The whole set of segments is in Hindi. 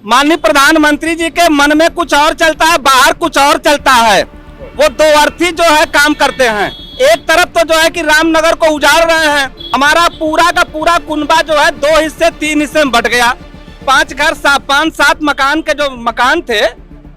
माननीय प्रधानमंत्री जी के मन में कुछ और चलता है, बाहर कुछ और चलता है। वो दो अर्थी जो है काम करते हैं। एक तरफ तो जो है कि रामनगर को उजाड़ रहे हैं, हमारा पूरा का पूरा कुनबा जो है 2 हिस्से 3 हिस्से में बट गया। 5 घर 5-7 मकान के जो मकान थे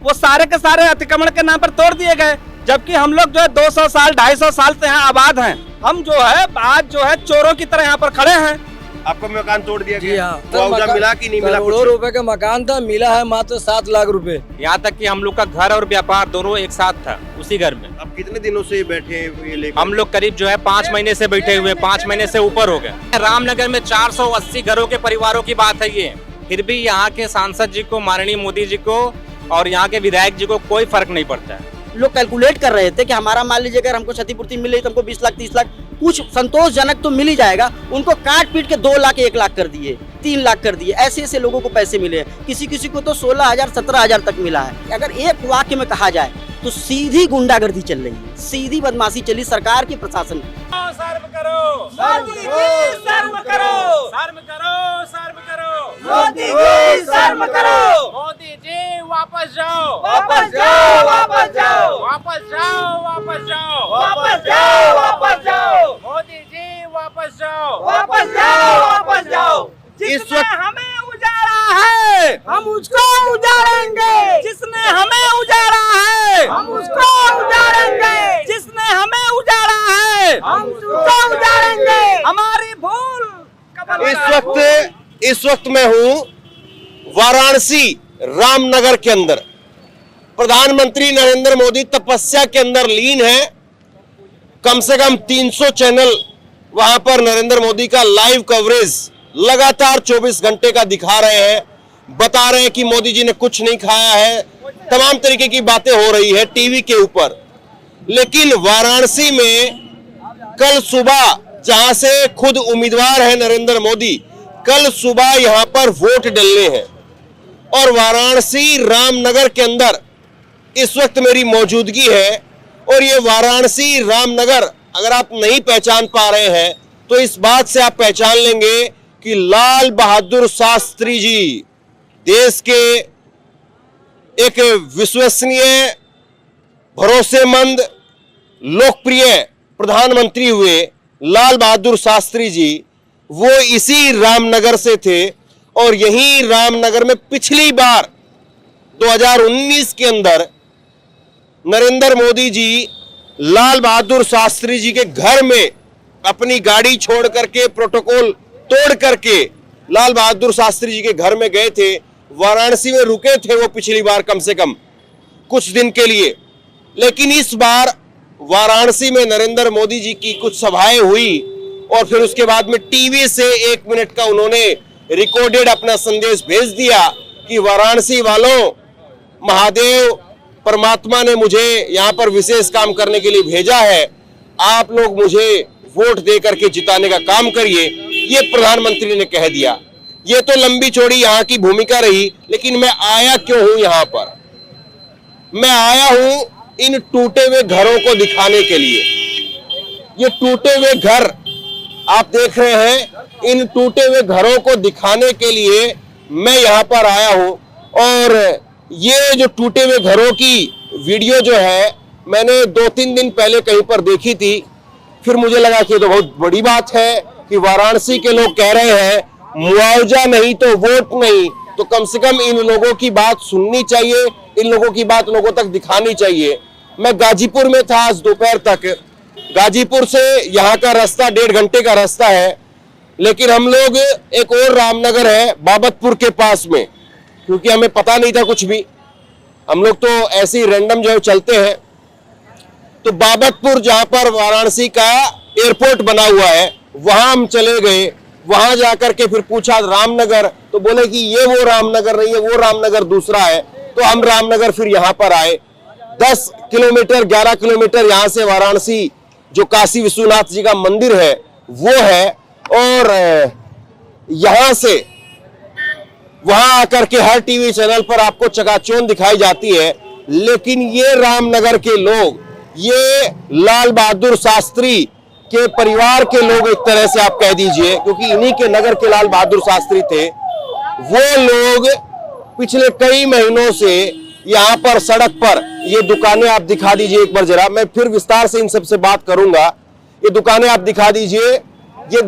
वो सारे के सारे अतिक्रमण के नाम पर तोड़ दिए गए, जबकि हम लोग जो है 200 साल 250 साल से यहाँ आबाद हैं। हम जो है आज जो है चोरों की तरह यहाँ पर खड़े हैं। आपको मकान तोड़ दिया जी हाँ, मुआवजा मिला कि नहीं मिला? करोड़ों रुपए का मकान था, मिला है मात्र 7 लाख रुपए। यहाँ तक कि हम लोग का घर और व्यापार दोनों एक साथ था उसी घर में। अब कितने दिनों से बैठे हुए लेकर? हम लोग करीब जो है 5 महीने से बैठे हुए, 5 महीने से ऊपर हो गए। रामनगर में 480 घरों के परिवारों की बात है ये, फिर भी यहाँ के सांसद जी को, माननीय मोदी जी को और यहाँ के विधायक जी को कोई फर्क नहीं पड़ता है। लोग कैलकुलेट कर रहे थे कि हमारा मान लीजिए अगर हमको क्षतिपूर्ति मिल रही तो हमको 20 लाख 30 लाख कुछ संतोषजनक तो मिल ही जाएगा। उनको काट पीट के 2 लाख 1 लाख कर दिए, 3 लाख कर दिए। ऐसे ऐसे लोगों को पैसे मिले, किसी किसी को तो 16,000 17,000 तक मिला है। अगर एक वाक्य में कहा जाए तो सीधी गुंडागर्दी चल रही है, सीधी बदमाशी चली सरकार की, प्रशासन की। सर्व करो मोदी जी, सर्व करो, सर्व करो, सर्व करो मोदी जी, सर्व करो। मोदी जी वापस जाओ, वापस जाओ, वापस जाओ, वापस जाओ, वापस जाओ, वापस जाओ, वापस जाओ। मोदी जी वापस जाओ, वापस जाओ, वापस जाओ। जिसने हमें उजाड़ा है हम उसको उजाड़ेंगे, जिसने हमें उजाड़ा है हम उसको उजाड़ेंगे, जिसने हमें उजाड़ा है हम उसको उजाड़ेंगे। हमारी भूल इस वक्त मैं हूँ वाराणसी रामनगर के अंदर। प्रधानमंत्री नरेंद्र मोदी तपस्या के अंदर लीन है। कम से कम 300 चैनल वहां पर नरेंद्र मोदी का लाइव कवरेज लगातार 24 घंटे का दिखा रहे हैं, बता रहे हैं कि मोदी जी ने कुछ नहीं खाया है, तमाम तरीके की बातें हो रही है टीवी के ऊपर। लेकिन वाराणसी में कल सुबह, जहां से खुद उम्मीदवार है नरेंद्र मोदी, कल सुबह यहां पर वोट डलने हैं और वाराणसी रामनगर के अंदर इस वक्त मेरी मौजूदगी है। और ये वाराणसी रामनगर अगर आप नहीं पहचान पा रहे हैं तो इस बात से आप पहचान लेंगे कि लाल बहादुर शास्त्री जी देश के एक विश्वसनीय, भरोसेमंद, लोकप्रिय प्रधानमंत्री हुए। लाल बहादुर शास्त्री जी वो इसी रामनगर से थे और यही रामनगर में पिछली बार 2019 के अंदर नरेंद्र मोदी जी लाल बहादुर शास्त्री जी के घर में अपनी गाड़ी छोड़ करके, प्रोटोकॉल तोड़ करके लाल बहादुर शास्त्री जी के घर में गए थे। वाराणसी में रुके थे वो पिछली बार कम से कम कुछ दिन के लिए। लेकिन इस बार वाराणसी में नरेंद्र मोदी जी की कुछ सभाएं हुई और फिर उसके बाद में टीवी से 1 मिनट का उन्होंने रिकॉर्डेड अपना संदेश भेज दिया कि वाराणसी वालों, महादेव परमात्मा ने मुझे यहाँ पर विशेष काम करने के लिए भेजा है, आप लोग मुझे वोट दे करके जिताने का काम करिए। ये प्रधानमंत्री ने कह दिया। ये तो लंबी चौड़ी यहाँ की भूमिका रही, लेकिन मैं आया क्यों हूं यहाँ पर? मैं आया हूं इन टूटे हुए घरों को दिखाने के लिए। ये टूटे हुए घर आप देख रहे हैं, इन टूटे हुए घरों को दिखाने के लिए मैं यहाँ पर आया हूं। और ये जो टूटे हुए घरों की वीडियो जो है मैंने 2-3 दिन पहले कहीं पर देखी थी, फिर मुझे लगा कि ये तो बहुत बड़ी बात है कि वाराणसी के लोग कह रहे हैं मुआवजा नहीं तो वोट नहीं, तो कम से कम इन लोगों की बात सुननी चाहिए, इन लोगों की बात लोगों तक दिखानी चाहिए। मैं गाजीपुर में था आज दोपहर तक। गाजीपुर से यहाँ का रास्ता 1.5 घंटे का रास्ता है, लेकिन हम लोग एक और रामनगर है बाबतपुर के पास में, क्योंकि हमें पता नहीं था कुछ भी, हम लोग तो ऐसे ही रैंडम जो है चलते हैं। तो बाबतपुर जहां पर वाराणसी का एयरपोर्ट बना हुआ है वहां हम चले गए। वहां जाकर के फिर पूछा रामनगर, तो बोले कि ये वो रामनगर नहीं है, वो रामनगर दूसरा है। तो हम रामनगर फिर यहाँ पर आए। 10 किलोमीटर 11 किलोमीटर यहाँ से वाराणसी जो काशी विश्वनाथ जी का मंदिर है वो है, और यहाँ से वहां आकर के हर टीवी चैनल पर आपको चकाचौंध दिखाई जाती है। लेकिन ये रामनगर के लोग, ये लाल बहादुर शास्त्री के परिवार के लोग, एक तरह से आप कह दीजिए, क्योंकि इन्हीं के नगर के लाल बहादुर शास्त्री थे, वो लोग पिछले कई महीनों से यहाँ पर सड़क पर ये दुकानें आप दिखा दीजिए एक बार जरा, मैं फिर विस्तार से इन सबसे बात करूंगा। ये दुकानें आप दिखा दीजिए, ये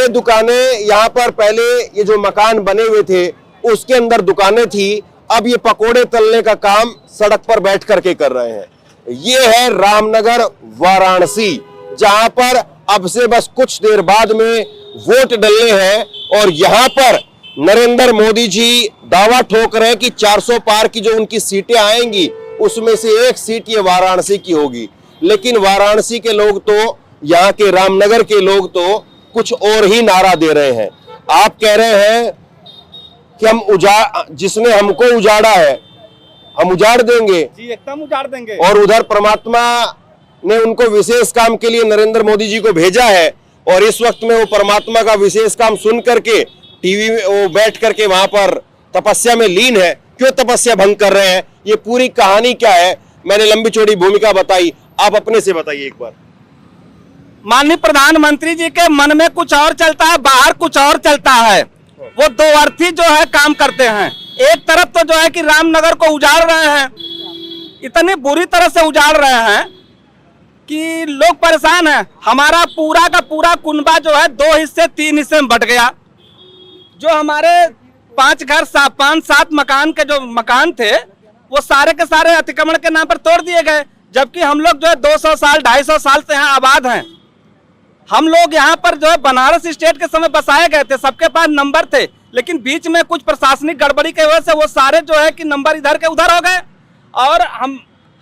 दुकानें यहाँ पर पहले ये जो मकान बने हुए थे उसके अंदर दुकानें थी, अब ये पकोड़े तलने का काम सड़क पर बैठ करके कर रहे हैं। ये है रामनगर वाराणसी, जहां पर अब से बस कुछ देर बाद में वोट डलने हैं और यहां पर नरेंद्र मोदी जी दावा ठोक रहे हैं कि 400 पार की जो उनकी सीटें आएंगी उसमें से एक सीट ये वाराणसी की होगी। लेकिन वाराणसी के लोग तो, यहाँ के रामनगर के लोग तो कुछ और ही नारा दे रहे हैं। आप कह रहे हैं कि जिसने हमको उजाड़ा है हम उजाड़ देंगे, जी एकदम उजाड़ देंगे। और उधर परमात्मा ने उनको विशेष काम के लिए नरेंद्र मोदी जी को भेजा है और इस वक्त में वो परमात्मा का विशेष काम सुन करके टीवी में वो बैठ करके वहां पर तपस्या में लीन है। क्यों तपस्या भंग कर रहे हैं, ये पूरी कहानी क्या है? मैंने लंबी चौड़ी भूमिका बताई, आप अपने से बताइए एक बार। माननीय प्रधानमंत्री जी के मन में कुछ और चलता है, बाहर कुछ और चलता है। वो दो अर्थी जो है काम करते हैं। एक तरफ तो जो है कि रामनगर को उजाड़ रहे हैं, इतनी बुरी तरह से उजाड़ रहे हैं कि लोग परेशान हैं। हमारा पूरा का पूरा कुनबा जो है 2 हिस्से 3 हिस्से में बट गया। जो हमारे 5-7 मकान के जो मकान थे वो सारे के सारे अतिक्रमण के नाम पर तोड़ दिए गए, जबकि हम लोग जो है 200 साल 250 साल से यहाँ आबाद हैं। हम लोग यहाँ पर जो है बनारस स्टेट के समय बसाए गए थे, सबके पास नंबर थे, लेकिन बीच में कुछ प्रशासनिक गड़बड़ी की वजह से वो सारे जो है कि नंबर इधर के उधर हो गए और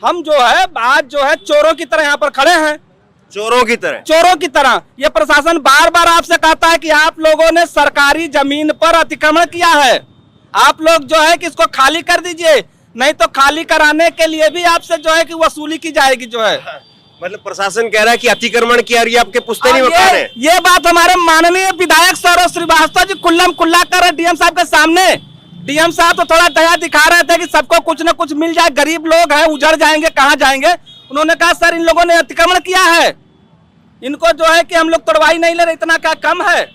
हम जो है आज जो है चोरों की तरह यहाँ पर खड़े हैं। चोरों की तरह ये प्रशासन बार बार आपसे कहता है कि आप लोगों ने सरकारी जमीन पर अतिक्रमण किया है, आप लोग जो है कि इसको खाली कर दीजिए, नहीं तो खाली कराने के लिए भी आपसे जो है कि वसूली की जाएगी। जो है मतलब प्रशासन कह रहा है कि अतिक्रमण किया और ये आपके पुश्तैनी मकान है। ये बात हमारे माननीय विधायक सौरभ श्रीवास्तव जी खुल्लम खुल्ला कर रहे डीएम साहब के सामने। डीएम साहब तो थोड़ा दया दिखा रहे थे कि सबको कुछ न कुछ मिल जाए, गरीब लोग हैं उजड़ जाएंगे, कहाँ जाएंगे। उन्होंने कहा सर इन लोगों ने अतिक्रमण किया है, इनको जो है कि हम लोग तोड़वाई नहीं ले रहे, इतना क्या कम है।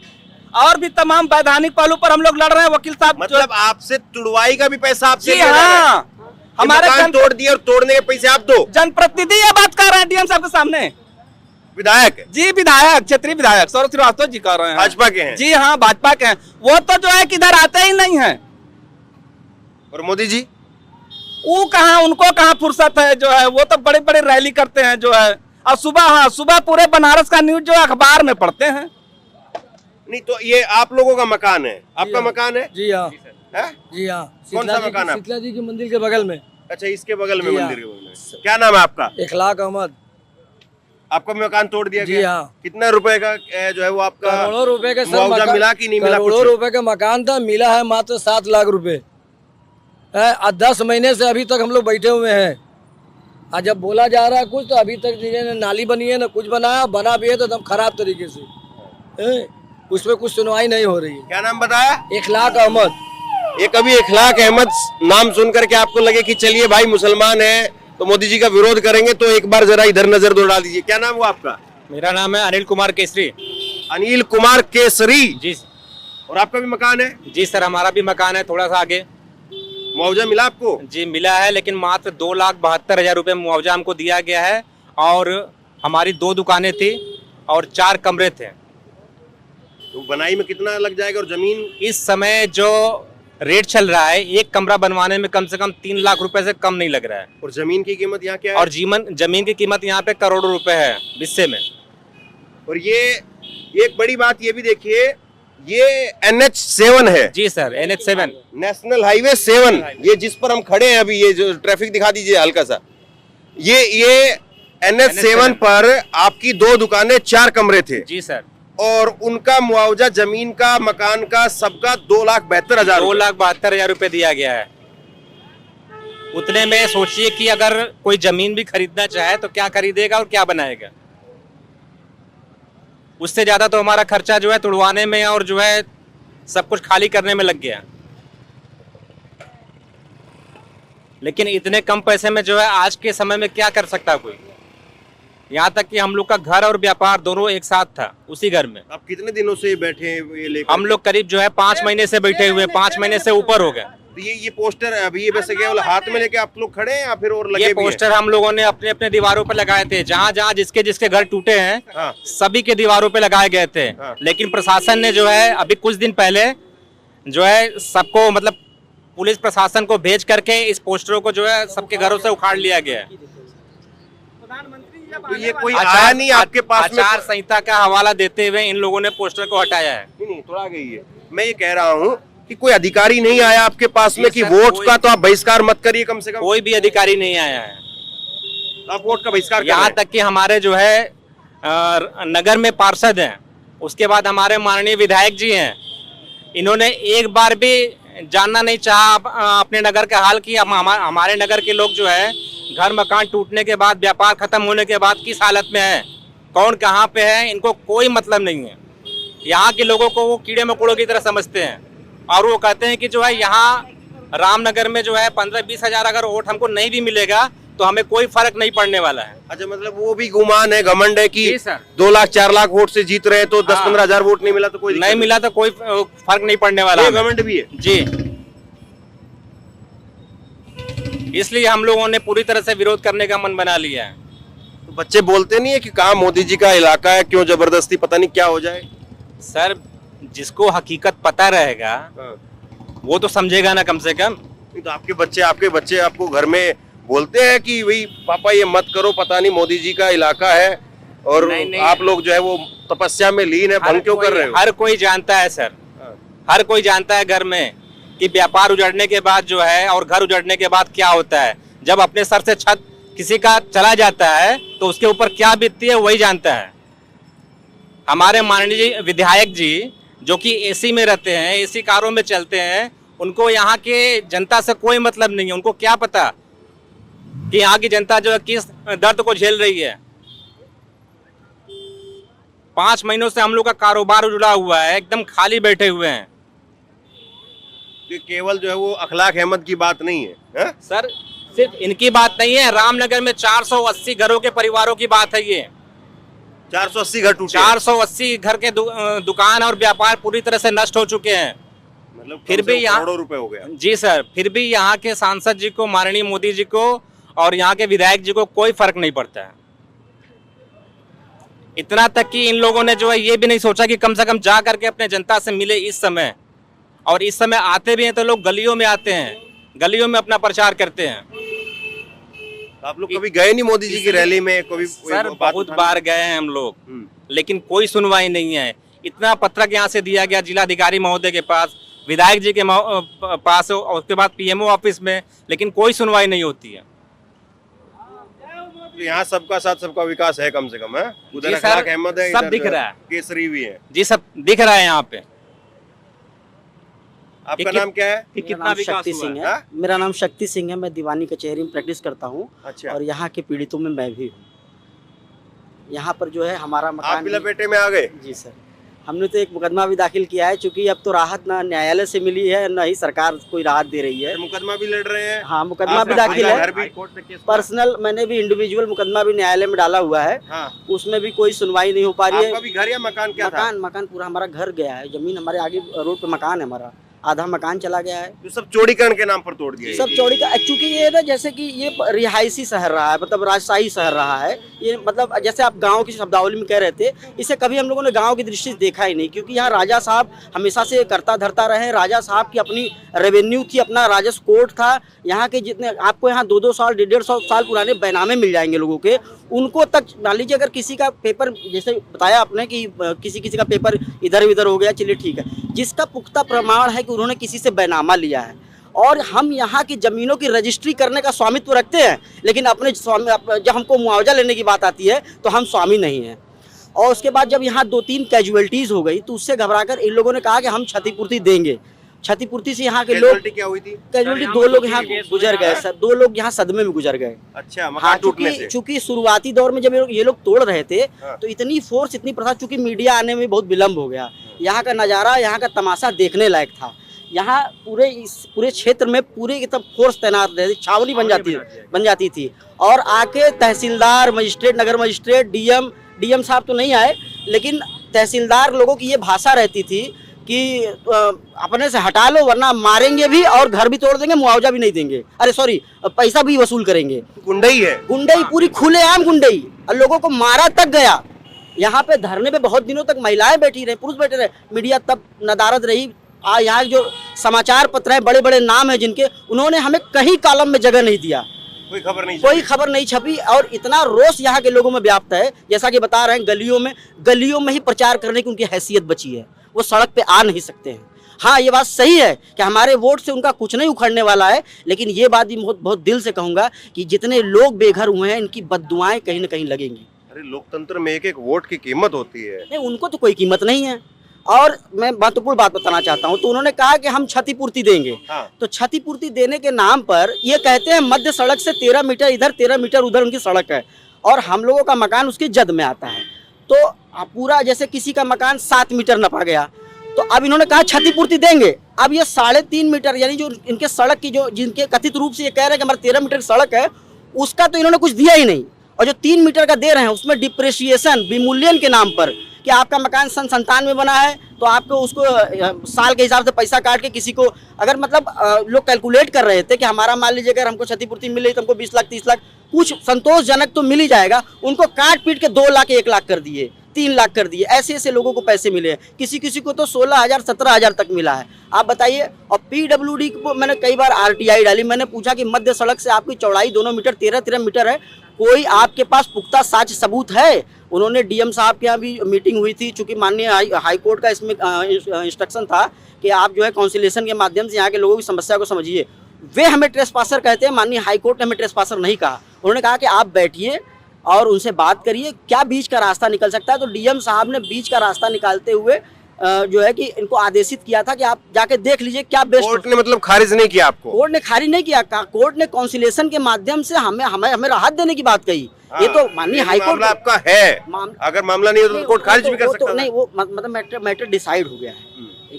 और भी तमाम वैधानिक पहलू पर हम लोग लड़ रहे हैं। वकील साहब मतलब आपसे तुड़वाई का भी पैसा आपसे? हाँ, हमारे तोड़ दिए और तोड़ने के पैसे आप दो। जनप्रतिनिधि ये बात कर रहे हैं डीएम साहब के सामने। विधायक जी, विधायक क्षेत्रीय विधायक सौरभ श्रीवास्तव जी कर रहे हैं, भाजपा के हैं। जी हाँ, भाजपा के हैं। वो तो जो है कि इधर आते ही नहीं है। और मोदी जी वो कहाँ, उनको कहाँ फुर्सत है। जो है वो तो बड़े बड़े रैली करते हैं जो है, और सुबह पूरे बनारस का न्यूज जो अखबार में पढ़ते हैं। नहीं तो ये आप लोगों का मकान है, आपका मकान है? जी हाँ, है? जी हाँ। कौन सा मकान है? शीतला जी के मंदिर के बगल में। अच्छा, इसके बगल में जी हाँ। मंदिर के बगल में। क्या नाम है आपका? इखलाक अहमद। आपका मकान तोड़ दिया जी गया? हाँ। कितना रुपए का जो है वो आपका? करोड़ों रुपए का मुआवजा मिला कि नहीं मिला? करोड़ों रुपए का मकान था, मिला है मात्र 7 लाख रुपए। 10 महीने से अभी तक हम लोग बैठे हुए हैं। आज जब बोला जा रहा है कुछ, तो अभी तक जिन्हें नाली बनी है ना कुछ बना भी है तो एकदम खराब तरीके से, उसमें कुछ सुनवाई नहीं हो रही है। क्या नाम बताया? इखलाक अहमद। ये कभी इखलाक अहमद नाम सुन करके आपको लगे कि चलिए भाई मुसलमान है तो मोदी जी का विरोध करेंगे, तो एक बार जरा इधर नजर दौड़ा दीजिए। क्या नाम हुआ आपका? मेरा नाम है अनिल कुमार केसरी। अनिल कुमार केसरी जी। और आपका भी मकान है? जी सर, हमारा भी मकान है, थोड़ा सा आगे। मुआवजा मिला आपको? जी मिला है, लेकिन मात्र 2,72,000 रुपए मुआवजा हमको दिया गया है। और हमारी 2 दुकानें थी और 4 कमरे थे। तो बनाई में कितना लग जाएगा? और जमीन इस समय जो रेट चल रहा है, एक कमरा बनवाने में कम से कम 3 लाख रुपए से कम नहीं लग रहा है। और जमीन की कीमत यहाँ क्या है? और जमीन की कीमत यहाँ पे करोड़ों रुपए है हिस्से में। और ये एक बड़ी बात ये भी देखिए, ये NH7 है। जी सर, NH7 नेशनल हाईवे 7, ये जिस पर हम खड़े हैं अभी, ये जो ट्रैफिक दिखा दीजिए हल्का सा, ये NH7 पर आपकी 2 दुकानें 4 कमरे थे। जी सर। और उनका मुआवजा जमीन का मकान का सबका 2,72,000 2,72,000 रुपए दिया गया है। उतने में सोचिए कि अगर कोई जमीन भी खरीदना चाहे तो क्या खरीदेगा और क्या बनाएगा। उससे ज्यादा तो हमारा खर्चा जो है तुड़वाने में और जो है सब कुछ खाली करने में लग गया। लेकिन इतने कम पैसे में जो है आज के समय में क्या कर सकता कोई। यहाँ तक कि हम लोग का घर और व्यापार दोनों एक साथ था उसी घर में। आप कितने दिनों से बैठे हैं ये लेकर? हम लोग करीब जो है 5 महीने से बैठे हुए, 5 महीने से ऊपर हो गए। तो ये पोस्टर अभी ये वैसे केवल हाथ में लेके आप लोग खड़े हैं या फिर और लगे ये भी हैं? पोस्टर हम लोगों ने अपने अपने दीवारों पर लगाए थे, जहाँ जहाँ जिसके जिसके घर टूटे हैं हाँ। सभी के दीवारों पे लगाए गए थे। हाँ। लेकिन प्रशासन ने जो है अभी कुछ दिन पहले जो है सबको मतलब पुलिस प्रशासन को भेज करके इस पोस्टरों को जो है सबके घरों से उखाड़ लिया गया है। तो ये कोई आया नहीं आपके पास में? आचार संहिता का हवाला देते हुए इन लोगों ने पोस्टर को हटाया है। नहीं थोड़ा आगे ही है। मैं ये कह रहा हूँ कि कोई अधिकारी नहीं आया आपके पास में जी कि सर, वोट कोई- का तो आप बहिष्कार मत करिए कम से कम? कोई भी अधिकारी नहीं आया है। आप वोट का बहिष्कार कर यहाँ रहे हैं। तक कि हमारे जो है नगर में पार्षद हैं, उसके बाद हमारे माननीय विधायक जी हैं, इन्होंने एक बार भी जानना नहीं चाहा अपने नगर का हाल कि हमारे नगर के लोग जो है घर मकान टूटने के बाद, व्यापार खत्म होने के बाद किस हालत में है, कौन कहाँ पे है, इनको कोई मतलब नहीं है। यहाँ के लोगों को वो कीड़े मकोड़ों की तरह समझते हैं और वो कहते हैं कि जो है यहाँ रामनगर में जो है 15-20 हजार अगर वोट हमको नहीं भी मिलेगा तो हमें कोई फर्क नहीं पड़ने वाला है। अच्छा, मतलब वो भी गुमान है, घमंड है कि जी सर। 2 लाख 4 लाख वोट से जीत रहे हैं तो 10-15 हजार वोट नहीं मिला तो कोई नहीं मिला तो कोई फर्क नहीं पड़ने वाला ये हमें। घमंड भी है। जी, इसलिए हम लोगों ने पूरी तरह से विरोध करने का मन बना लिया है। तो बच्चे बोलते नहीं है कि कहाँ मोदी जी का इलाका है, क्यों जबरदस्ती, पता नहीं क्या हो जाए। सर, जिसको हकीकत पता रहेगा हाँ। वो तो समझेगा ना कम से कम। नहीं तो आपके बच्चे आपको घर में बोलते हैं कि भाई पापा ये मत करो, पता नहीं मोदी जी का इलाका है और नहीं। आप लोग जो है वो तपस्या में लीन है, भंग क्यों कर रहे हो? हर कोई जानता है सर, हाँ। हर कोई जानता है घर में कि व्यापार उजड़ने के बाद जो है और घर उजड़ने के बाद क्या होता है। जब अपने सर से छत किसी का चला जाता है तो उसके ऊपर क्या बीतती है वही जानता है। हमारे माननीय विधायक जी जो कि एसी में रहते हैं, एसी कारों में चलते हैं, उनको यहाँ के जनता से कोई मतलब नहीं है। उनको क्या पता कि यहाँ की जनता जो है किस दर्द को झेल रही है। 5 महीनों से हम लोग का कारोबार उजड़ा हुआ है, एकदम खाली बैठे हुए हैं। ये केवल जो है वो अखलाक अहमद की बात नहीं है, है? सर, सिर्फ इनकी बात नहीं है, रामनगर में 480 घरों के परिवारों की बात है। ये 480 घर टूटे हैं। 480 घर के दुकान और व्यापार पूरी तरह से नष्ट हो चुके हैं। मतलब फिर कम से भी कम यहाँ- करोड़ों रुपए हो गया। जी सर, फिर भी यहाँ के सांसद जी को, माननीय मोदी जी को और यहाँ के विधायक जी को कोई फर्क नहीं पड़ता है। इतना तक कि इन लोगों ने जो है ये भी नहीं सोचा कि कम से कम जा करके अपने जनता से मिले इस समय। और इस समय आते भी हैं तो लोग गलियों में आते हैं, गलियों में अपना प्रचार करते हैं। आप लोग कभी गए नहीं मोदी जी की रैली में? कभी सर, बात बहुत उठाने- बार गए हैं हम लोग, लेकिन कोई सुनवाई नहीं है। इतना पत्रक यहाँ से दिया गया जिलाधिकारी महोदय के पास, विधायक जी के पास और उसके बाद पीएमओ ऑफिस में, लेकिन कोई सुनवाई नहीं होती है। तो यहाँ सबका साथ सबका विकास है कम से कम, है? उधर जी सर, अखलाक अहमद है, सब इधर दिख जो है रहा है। केसरी भी है। जी सब दिख रहा है यहाँ पे आपका कि- नाम क्या है? कि मेरा कितना नाम विकास शक्ति हुआ सिंह है। है। हाँ? मेरा नाम शक्ति सिंह है। मैं दीवानी कचहरी में प्रैक्टिस करता हूँ अच्छा, और यहाँ के पीड़ितों में मैं भी हूँ। यहाँ पर जो है हमारा आप मकान भी लपेटे में आ गए? जी सर, हमने तो एक मुकदमा भी दाखिल किया है, क्योंकि अब तो राहत ना न्यायालय से मिली है ना ही सरकार कोई राहत दे रही है। मुकदमा भी लड़ रहे हैं? हाँ, मुकदमा आप भी अपना दाखिल घर है। भी? पर्सनल मैंने भी इंडिविजुअल मुकदमा भी न्यायालय में डाला हुआ है, हाँ। उसमें भी कोई सुनवाई नहीं हो पा रही आपका है। भी घर या मकान क्या था? मकान पूरा हमारा घर गया है, जमीन हमारे आगे रोड पे मकान है, हमारा आधा मकान चला गया है। तो सब चोरीकरण के नाम पर तोड़ दिए? सब चौड़ी का, चूंकि ये ना जैसे कि ये रिहायशी शहर रहा है, मतलब राजशाही शहर रहा है ये, मतलब जैसे आप गांव की शब्दावली में कह रहे थे, इसे कभी हम लोगों ने गांव की दृष्टि से देखा ही नहीं, क्योंकि यहाँ राजा साहब हमेशा से करता धरता रहे। राजा साहब की अपनी रेवेन्यू थी, अपना राजस्व कोर्ट था। यहाँ के जितने आपको यहाँ 2-2 साल 150 साल पुराने बैनामे मिल जाएंगे लोगों के, उनको तक मान लीजिए। अगर किसी का पेपर, जैसे बताया आपने कि किसी का पेपर इधर उधर हो गया, चलिए ठीक है, जिसका पुख्ता प्रमाण है कि उन्होंने किसी से बैनामा लिया है। और हम यहाँ की ज़मीनों की रजिस्ट्री करने का स्वामित्व रखते हैं, लेकिन अपने जब हमको मुआवजा लेने की बात आती है तो हम स्वामी नहीं हैं। और उसके बाद जब यहाँ 2-3 कैजुअलिटीज़ हो गई तो उससे घबराकर इन लोगों ने कहा कि हम क्षतिपूर्ति देंगे। क्षतिपूर्ति से यहाँ के लोग, कैजुअलिटी क्या हुई थी? कैजुअलिटी 2 लोग यहाँ गुजर गए सर, 2 लोग यहाँ सदमे में गुजर गए। अच्छा, हाँ, मकान टूटने से? चूंकि शुरुआती दौर में जब ये लोग तोड़ रहे थे हाँ। तो इतनी फोर्स, इतनी प्रथा, चूंकि मीडिया आने में बहुत विलम्ब हो गया। यहाँ का नज़ारा, यहाँ का तमाशा देखने लायक था। यहाँ पूरे क्षेत्र में पूरी एकदम फोर्स तैनात रहती, छावनी बन जाती थी। और आके तहसीलदार, मजिस्ट्रेट, नगर मजिस्ट्रेट, डीएम साहब तो नहीं आए, लेकिन तहसीलदार लोगों की ये भाषा रहती थी कि अपने से हटा लो वरना मारेंगे भी और घर भी तोड़ देंगे, मुआवजा भी नहीं देंगे, अरे सॉरी पैसा भी वसूल करेंगे। गुंडई है, गुंडई पूरी खुलेआम गुंडई, और लोगों को मारा तक गया। यहाँ पे धरने पे बहुत दिनों तक महिलाएं बैठी रहे, पुरुष बैठे रहे, मीडिया तब नदारद रही। यहाँ जो समाचार पत्र है, बड़े बड़े नाम है जिनके, उन्होंने हमें कहीं कॉलम में जगह नहीं दिया, कोई खबर नहीं छपी। और इतना रोष यहाँ के लोगों में व्याप्त है, जैसा कि बता रहे हैं, गलियों में ही प्रचार करने की उनकी हैसियत बची है, वो सड़क पे आ नहीं सकते हैं। हाँ, ये बात सही है कि हमारे वोट से उनका कुछ नहीं उखड़ने वाला है, लेकिन ये बात भी बहुत दिल से कहूँगा कि जितने लोग बेघर हुए हैं, इनकी बद्दुआएं कहीं ना कहीं लगेंगी। अरे लोकतंत्र में एक एक वोट की कीमत होती है। नहीं, उनको तो कोई कीमत नहीं है। और मैं महत्वपूर्ण बात बताना चाहता हूँ, तो उन्होंने कहा कि हम क्षतिपूर्ति देंगे। हाँ। तो क्षतिपूर्ति देने के नाम पर ये कहते हैं मध्य सड़क से 13 मीटर इधर 13 मीटर उधर उनकी सड़क है, और हम लोगों का मकान उसकी जद में आता है। तो पूरा जैसे किसी का मकान 7 मीटर नपा गया, तो अब इन्होंने कहा क्षतिपूर्ति देंगे। अब ये 3.5 मीटर यानी जो इनके सड़क की, जो जिनके कथित रूप से ये कह रहे हैं कि हमारा 13 मीटर की सड़क है, उसका तो इन्होंने कुछ दिया ही नहीं। और जो 3 मीटर का दे रहे हैं उसमें डिप्रेशिएशन, विमूल्यन के नाम पर, कि आपका मकान सन 97 में बना है तो आपको उसको साल के हिसाब से पैसा काट के किसी को, अगर मतलब लोग कैलकुलेट कर रहे थे कि हमारा मान लीजिए अगर हमको क्षतिपूर्ति मिल रही तो हमको 20 लाख 30 लाख कुछ संतोषजनक तो मिल ही जाएगा, उनको काट पीट के 2 लाख 1 लाख कर दिए, 3 लाख कर दिए। ऐसे ऐसे लोगों को पैसे मिले हैं, किसी को तो 16,000 17,000 तक मिला है। आप बताइए। और PWD को मैंने कई बार RTI डाली, मैंने पूछा कि मध्य सड़क से आपकी चौड़ाई 2 मीटर 13 मीटर है, कोई आपके पास पुख्ता साक्ष्य सबूत है? उन्होंने DM साहब के यहाँ भी मीटिंग हुई थी, चूंकि माननीय हाई कोर्ट का इसमें इंस्ट्रक्शन था कि आप जो है काउंसिलेशन के माध्यम से यहाँ के लोगों की समस्या को समझिए। वे हमें ट्रेसपासर कहते हैं, माननीय हाई कोर्ट ने हमें ट्रेसपासर नहीं कहा। उन्होंने कहा कि आप बैठिए और उनसे बात करिए, क्या बीच का रास्ता निकल सकता है। तो DM साहब ने बीच का रास्ता निकालते हुए जो है कि इनको आदेशित किया था कि आप जाके देख लीजिए क्या बेस्ट। कोर्ट ने मतलब खारिज नहीं किया आपको? कोर्ट ने खारिज नहीं किया, कोर्ट ने काउंसिलेशन के माध्यम से हमें राहत देने की बात कही। ये तो माननीय हाई कोर्ट आपका है, अगर मामला नहीं हो तो कोर्ट खारिज भी कर सकता है। नहीं, वो मतलब मैटर डिसाइड हो गया है।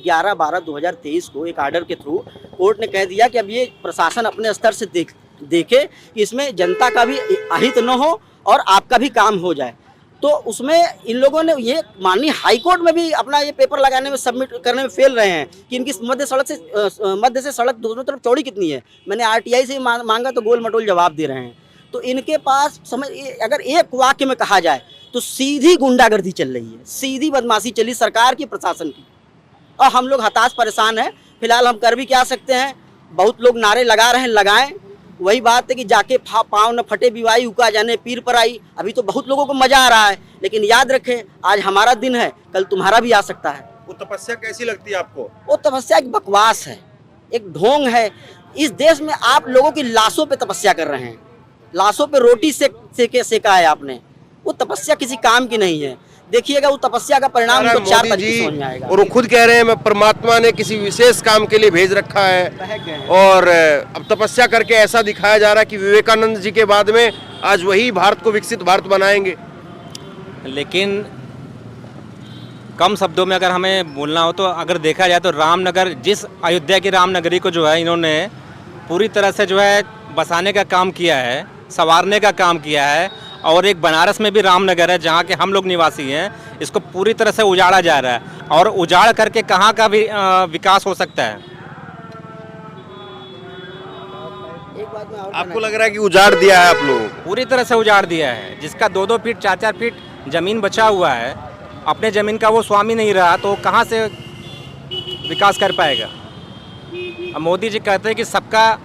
11/12/2023 को एक आर्डर के थ्रू कोर्ट ने कह दिया कि अब ये प्रशासन अपने स्तर से देखे कि इसमें जनता का भी अहित न हो और आपका भी काम हो जाए। तो उसमें इन लोगों ने ये माननीय हाई कोर्ट में भी अपना ये पेपर लगाने में, सबमिट करने में फेल रहे हैं कि इनकी मध्य से सड़क दोनों तरफ चौड़ी कितनी है। मैंने RTI से मांगा तो गोल मटोल जवाब दे रहे हैं। तो इनके पास अगर एक वाक्य में कहा जाए तो सीधी गुंडागर्दी चल रही है, सीधी बदमाशी चली सरकार की, प्रशासन की, और हम लोग हताश परेशान हैं। फिलहाल हम कर भी क्या सकते हैं। बहुत लोग नारे लगा रहे हैं, लगाएं। वही बात है कि जाके पाँव न फटे बिवाई उका जाने पीर पर आई। अभी तो बहुत लोगों को मजा आ रहा है, लेकिन याद रखें आज हमारा दिन है, कल तुम्हारा भी आ सकता है। वो तपस्या कैसी लगती है आपको? वो तपस्या एक बकवास है, एक ढोंग है। इस देश में आप लोगों की लाशों पे तपस्या कर रहे हैं, लाशों पे रोटी सेका है आपने। वो तपस्या किसी काम की नहीं है। देखिएगा वो तपस्या का परिणाम तो 4 तारीख को समझ में आएगा। और वो खुद कह रहे हैं मैं परमात्मा ने किसी विशेष काम के लिए भेज रखा है, और अब तपस्या करके ऐसा दिखाया जा रहा है कि विवेकानंद जी के बाद में आज वही भारत को विकसित भारत बनाएंगे। लेकिन कम शब्दों में अगर हमें बोलना हो तो अगर देखा जाए तो रामनगर, जिस अयोध्या की रामनगरी को जो है इन्होंने पूरी तरह से जो है बसाने का काम किया है, संवारने का काम किया है। और एक बनारस में भी रामनगर है जहाँ के हम लोग निवासी हैं, इसको पूरी तरह से उजाड़ा जा रहा है। और उजाड़ करके कहाँ का भी विकास हो सकता है? एक बात में और आपको लग रहा है कि उजाड़ दिया है आप लोगों को? पूरी तरह से उजाड़ दिया है। जिसका 2-2 फीट 4-4 फीट ज़मीन बचा हुआ है, अपने ज़मीन का वो स्वामी नहीं रहा, तो कहाँ से विकास कर पाएगा? अब मोदी जी कहते हैं कि सबका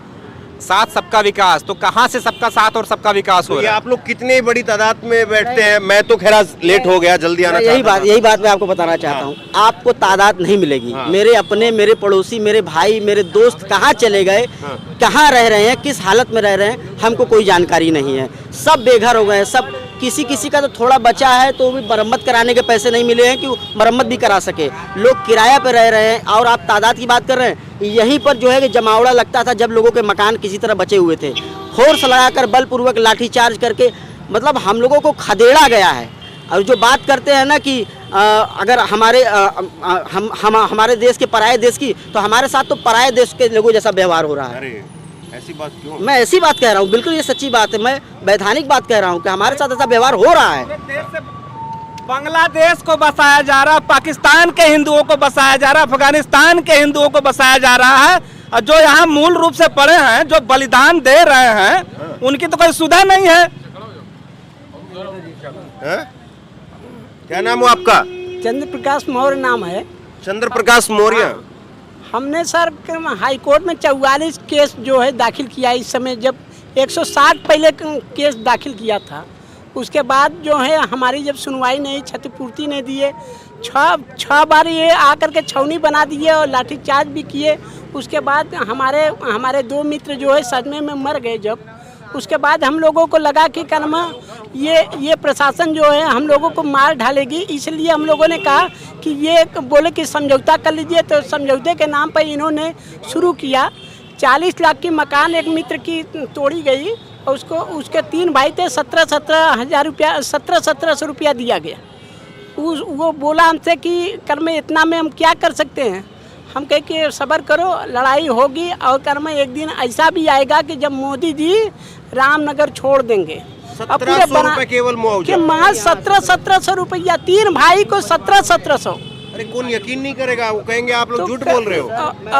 साथ सबका विकास, तो कहाँ से सबका साथ और सबका विकास हो तो ये रहा है? आप लोग कितनी बड़ी तादाद में बैठते हैं? मैं तो खैर आज लेट हो गया, जल्दी आना यही चाहता था। यही बात मैं आपको बताना चाहता हूँ। आपको तादाद नहीं मिलेगी। मेरे अपने, मेरे पड़ोसी, मेरे भाई, मेरे दोस्त कहाँ चले गए, कहाँ रह रहे हैं, किस हालत में रह रहे हैं, हमको कोई जानकारी नहीं है। सब बेघर हो गए हैं, सब। किसी का तो थोड़ा बचा है तो भी मरम्मत कराने के पैसे नहीं मिले हैं कि मरम्मत भी करा सके। लोग किराया पे रह रहे हैं। और आप तादाद की बात कर रहे हैं, यहीं पर जो है कि जमावड़ा लगता था जब लोगों के मकान किसी तरह बचे हुए थे। फोर्स लगाकर बलपूर्वक लाठीचार्ज करके मतलब हम लोगों को खदेड़ा गया है। और जो बात करते हैं ना कि अगर हमारे देश के पराये देश की, तो हमारे साथ तो पराये देश के लोगों जैसा व्यवहार हो रहा है। अरे ऐसी बात क्यों? मैं ऐसी बात कह रहा हूँ, बिल्कुल ये सच्ची बात है। मैं वैधानिक बात कह रहा हूँ कि हमारे साथ ऐसा व्यवहार हो रहा है। बांग्लादेश को बसाया जा रहा है, पाकिस्तान के हिंदुओं को बसाया जा रहा है, अफगानिस्तान के हिंदुओं को बसाया जा रहा है, और जो यहाँ मूल रूप से पड़े हैं, जो बलिदान दे रहे हैं, उनकी तो कोई सुधा नहीं है। क्या नाम हो आपका? चंद्र प्रकाश मौर्य नाम है। चंद्र प्रकाश मौर्य। हमने सर हाई कोर्ट में 44 केस जो है दाखिल किया। इस समय जब 160 पहले केस दाखिल किया था, उसके बाद जो है हमारी जब सुनवाई नहीं, क्षतिपूर्ति नहीं दिए, छः बार ये आकर के छौनी बना दिए और लाठीचार्ज भी किए। उसके बाद हमारे 2 मित्र जो है सदमे में मर गए। जब उसके बाद हम लोगों को लगा कि कर्मा ये प्रशासन जो है हम लोगों को मार ढालेगी, इसलिए हम लोगों ने कहा कि ये बोले कि समझौता कर लीजिए। तो समझौते के नाम पर इन्होंने शुरू किया। 40 लाख की मकान एक मित्र की तोड़ी गई और उसके 3 भाई थे, 1700 रुपया दिया गया। वो बोला हमसे कि कर्मे इतना में हम क्या कर सकते हैं। हम कहे कि सब्र करो, लड़ाई होगी और कर्मे एक दिन ऐसा भी आएगा कि जब मोदी जी रामनगर छोड़ देंगे। 1700 रुपए केवल मुआवजा, 1700 रुपया 3 भाई को 1700। अरे कौन यकीन नहीं करेगा, वो कहेंगे आप लोग झूठ बोल रहे हो।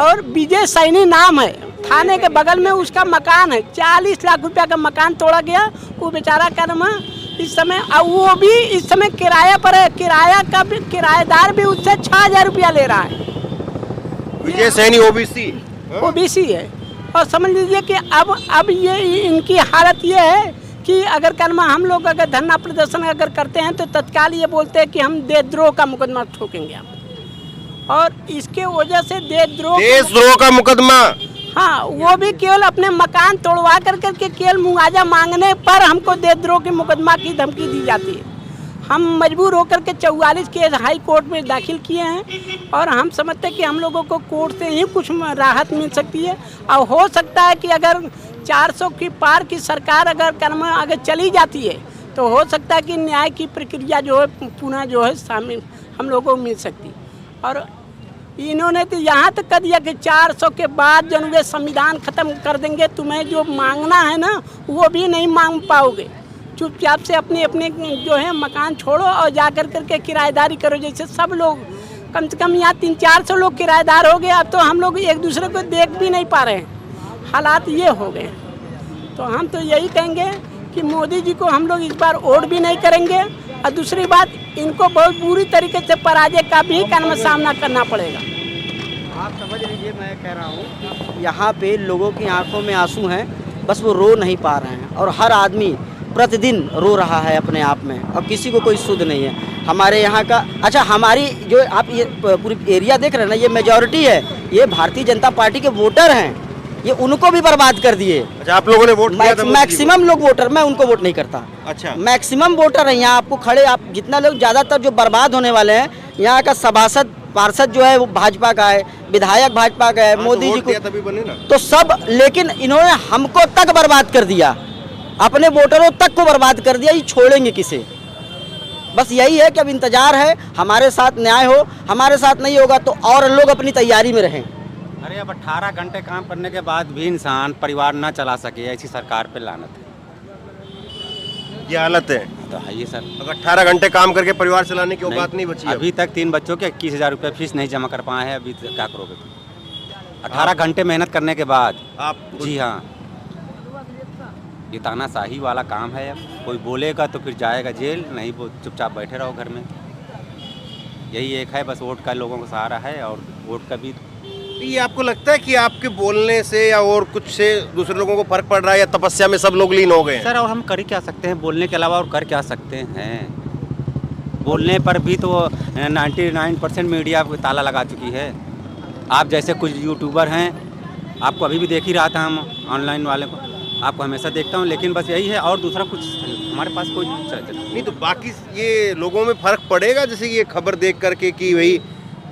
और विजय सैनी नाम है, थाने के बगल में उसका मकान है। 40 लाख रुपया का मकान तोड़ा गया। वो बेचारा कर्मा इस समय, वो भी इस समय किराया पर है। किराएदार भी उससे 6000 रुपया ले रहा है। विजय सैनी ओबीसी है। और समझ लीजिए कि अब ये इनकी हालत ये है कि अगर कर्मा हम लोग अगर धरना प्रदर्शन अगर करते हैं तो तत्काल ये बोलते हैं कि हम देशद्रोह का मुकदमा ठोकेंगे आप। और इसके वजह से देशद्रोह का मुकदमा, हाँ, वो भी केवल अपने मकान तोड़वा करके केवल मुआवजा मांगने पर हमको देशद्रोह के मुकदमा की धमकी दी जाती है। हम मजबूर होकर के 44 केस हाई कोर्ट में दाखिल किए हैं और हम समझते हैं कि हम लोगों को कोर्ट से ही कुछ राहत मिल सकती है। और हो सकता है कि अगर 400 की पार की सरकार अगर चली जाती है तो हो सकता है कि न्याय की प्रक्रिया जो है पुनः जो है शामिल हम लोगों को मिल सकती है। और इन्होंने तो यहाँ तक कर दिया कि 400 के बाद जो वे संविधान खत्म कर देंगे, तुम्हें जो मांगना है ना वो भी नहीं मांग पाओगे। चुपचाप से अपने जो है मकान छोड़ो और जा करके किराएदारी करो। जैसे सब लोग कम से कम यहाँ 300-400 लोग किराएदार हो गए। अब तो हम लोग एक दूसरे को देख भी नहीं पा रहे हैं, हालात ये हो गए। तो हम तो यही कहेंगे कि मोदी जी को हम लोग इस बार वोट भी नहीं करेंगे। और दूसरी बात, इनको बहुत बुरी तरीके से पराजय का भी सामना करना पड़ेगा। आप समझ लीजिए, मैं कह रहा हूँ यहाँ पे लोगों की आंखों में आंसू हैं, बस वो रो नहीं पा रहे हैं। और हर आदमी प्रतिदिन रो रहा है अपने आप में और किसी को कोई सुध नहीं है। हमारे यहाँ का, अच्छा, हमारी जो आप ये पूरी एरिया देख रहे हैं ना, ये मेजॉरिटी है, ये भारतीय जनता पार्टी के वोटर हैं। ये उनको भी बर्बाद कर दिए। अच्छा, आप लोगों ने वोट किया था? मैक्सिमम लोग वोटर, मैं उनको वोट नहीं करता। अच्छा, मैक्सिमम वोटर है यहाँ आपको खड़े, आप जितना लोग, ज़्यादातर जो बर्बाद होने वाले हैं यहाँ का सभासद पार्षद जो है वो भाजपा का है, विधायक भाजपा का है। मोदी जी को तभी बने ना तो सब, लेकिन इन्होंने हमको तक बर्बाद कर दिया, अपने वोटरों तक को बर्बाद कर दिया। ये छोड़ेंगे किसे? बस यही है कि अब इंतजार है, हमारे साथ न्याय हो। हमारे साथ नहीं होगा तो और लोग अपनी तैयारी में रहें। अरे अब 18 घंटे काम करने के बाद भी इंसान परिवार ना चला सके, ऐसी सरकार पे लानत है। ये हालत है तो है ये सर। अगर 18 घंटे काम करके परिवार चलाने की औकात नहीं बची। अभी तक 3 बच्चों के 21,000 रुपये फीस नहीं जमा कर पाए हैं। अभी क्या करोगे तुम 18 घंटे मेहनत करने के बाद? आप जी हाँ, ये तानाशाही वाला काम है। अब कोई बोलेगा तो फिर जाएगा जेल, नहीं वो चुपचाप बैठे रहो घर में। यही एक है, बस वोट का लोगों को सहारा है। और वोट का भी, ये आपको लगता है कि आपके बोलने से या और कुछ से दूसरे लोगों को फर्क पड़ रहा है, या तपस्या में सब लोग लीन हो गए हैं? सर और हम कर ही क्या सकते हैं? बोलने के अलावा और कर क्या सकते हैं? बोलने पर भी तो 99% मीडिया ताला लगा चुकी है। आप जैसे कुछ यूट्यूबर हैं, आपको अभी भी देख ही रहा था, हम ऑनलाइन वाले को आपको हमेशा देखता हूँ। लेकिन बस यही है, और दूसरा कुछ हमारे पास कोई नहीं। तो बाकी ये लोगों में फर्क पड़ेगा, जैसे ये खबर देख करके कि भाई